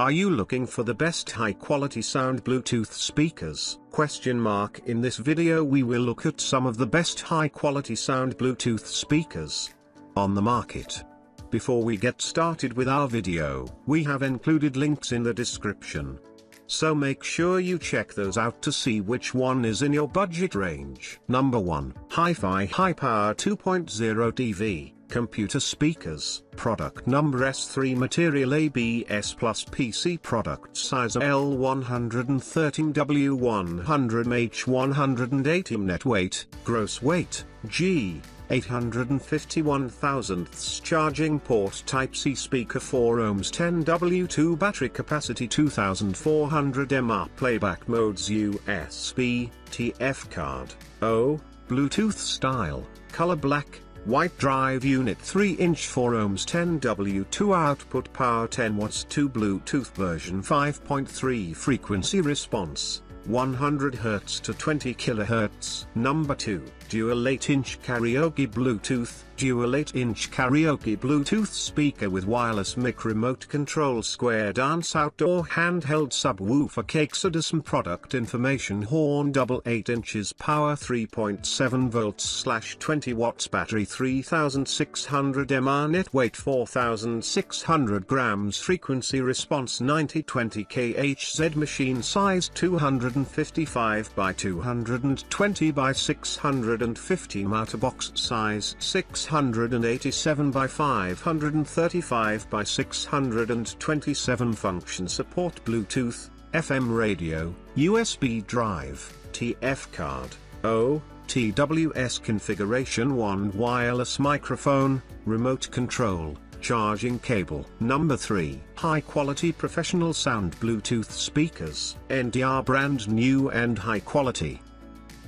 Are you looking for the best high-quality sound Bluetooth speakers? In this video we will look at some of the best high-quality sound Bluetooth speakers on the market. Before we get started with our video, we have included links in the description. So make sure you check those out to see which one is in your budget range. Number 1. Hi-Fi High-Power 2.0 DV Computer Speakers. Product number S3 Material ABS plus PC. Product size L113W100H180. Net weight, gross weight, G. 851 thousandths. Charging port Type-C speaker 4 ohms 10W2 battery capacity 2400 mAh. Playback modes USB, TF card, O, Bluetooth style, color black, white. Drive unit 3-inch 4 ohms 10W2 output power 10 watts. 2 Bluetooth version 5.3 frequency response 100 Hz to 20 kHz. Number 2. Dual 8-inch Karaoke Bluetooth. Dual 8-inch Karaoke Bluetooth speaker with wireless mic, remote control, square dance, outdoor handheld subwoofer. Cakes Edison product information. Horn double 8 inches. Power 3.7 volts / 20 watts. Battery 3600 mAh. Net weight 4600 grams. Frequency response 90-20 kHz. Machine size 255 by 220 by 650. Motor box size 687 by 535 by 627. Function support Bluetooth, FM radio, USB drive, TF card, O, TWS configuration 1 wireless microphone, remote control, charging cable. Number 3. High quality professional sound Bluetooth speakers. NDR brand new and high quality.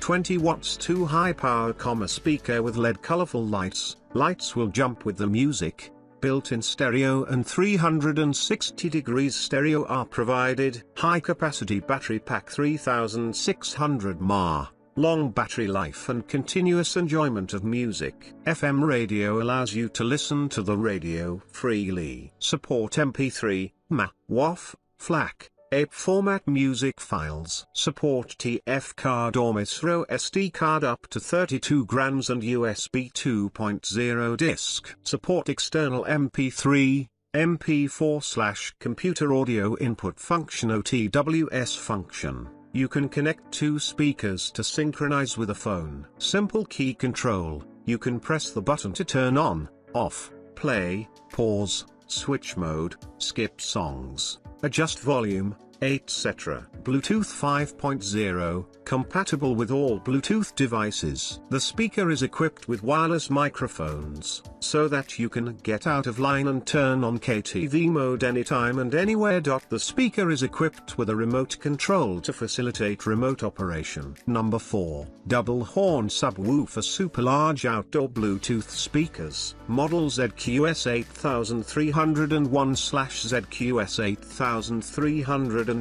20 watts 2 high power speaker with LED colorful lights. Lights will jump with the music. Built-in stereo and 360 degrees stereo are provided. High capacity battery pack 3600 mAh. Long battery life and continuous enjoyment of music. FM radio allows you to listen to the radio freely. Support MP3, MA, WAV, FLAC. APE format music files. Support TF card or micro SD card up to 32 grams and USB 2.0 disc. Support external MP3, MP4 / computer audio input function. OTWS function. You can connect 2 speakers to synchronize with a phone. Simple key control. You can press the button to turn on, off, play, pause, switch mode, skip songs, adjust volume, etc. Bluetooth 5.0, compatible with all Bluetooth devices. The speaker is equipped with wireless microphones, so that you can get out of line and turn on KTV mode anytime and anywhere. The speaker is equipped with a remote control to facilitate remote operation. Number 4. Double horn subwoofer super large outdoor Bluetooth speakers. Model ZQS8301/ZQS8302.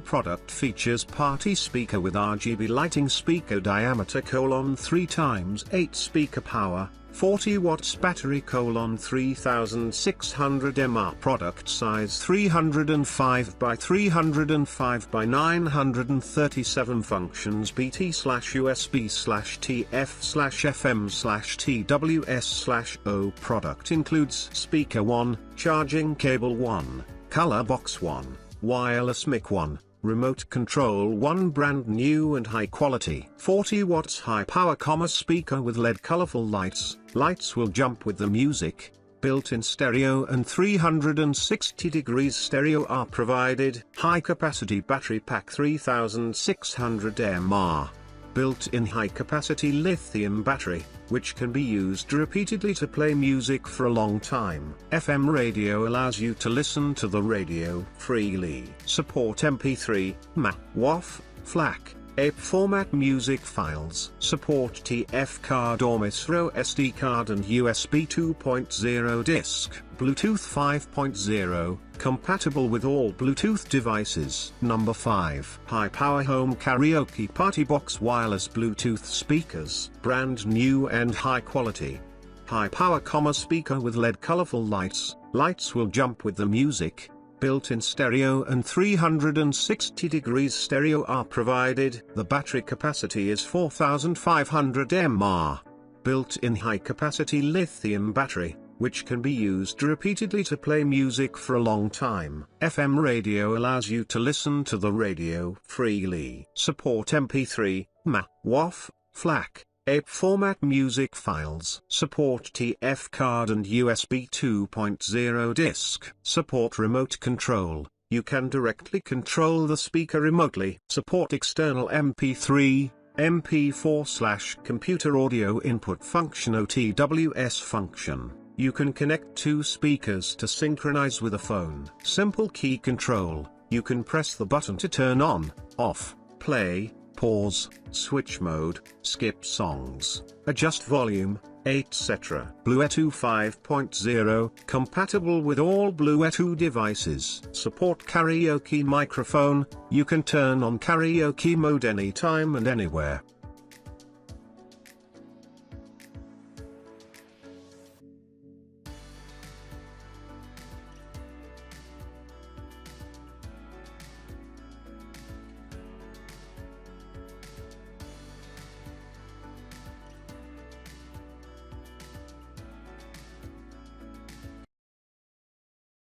Product features party speaker with RGB lighting. Speaker diameter 3 times 8 speaker power, 40 watts. Battery 3600 mAh. Product size 305 by 305 by 937. Functions BT/USB/TF/FM/TWS/O. Product includes speaker 1, charging cable 1, color box 1, wireless mic 1, remote control 1. Brand new and high quality. 40 watts high power speaker with LED colorful lights. Lights will jump with the music. Built-in stereo and 360 degrees stereo are provided. High capacity battery pack 3600 mAh. Built-in high capacity lithium battery, which can be used repeatedly to play music for a long time. FM radio allows you to listen to the radio freely. Support MP3, MA, WAV, FLAC, APE format music files. Support TF card or micro SD card and USB 2.0 disc. Bluetooth 5.0, compatible with all Bluetooth devices. Number 5. High power home karaoke Partybox wireless Bluetooth speakers. Brand new and high quality. High power speaker with LED colorful lights. Lights will jump with the music. built-in stereo and 360 degrees stereo are provided. The battery capacity is 4500 mAh. Built-in high-capacity lithium battery, which can be used repeatedly to play music for a long time. FM radio allows you to listen to the radio freely. Support MP3, MA, WAV, FLAC, APE format music files. Support TF card and USB 2.0 disc. Support remote control. You can directly control the speaker remotely. Support external MP3, MP4/computer audio input function OTWS function. You can connect two speakers to synchronize with a phone. Simple key control. You can press the button to turn on, off, play, pause, switch mode, skip songs, adjust volume, etc. Bluetooth 5.0, compatible with all Bluetooth devices. Support karaoke microphone. You can turn on karaoke mode anytime and anywhere.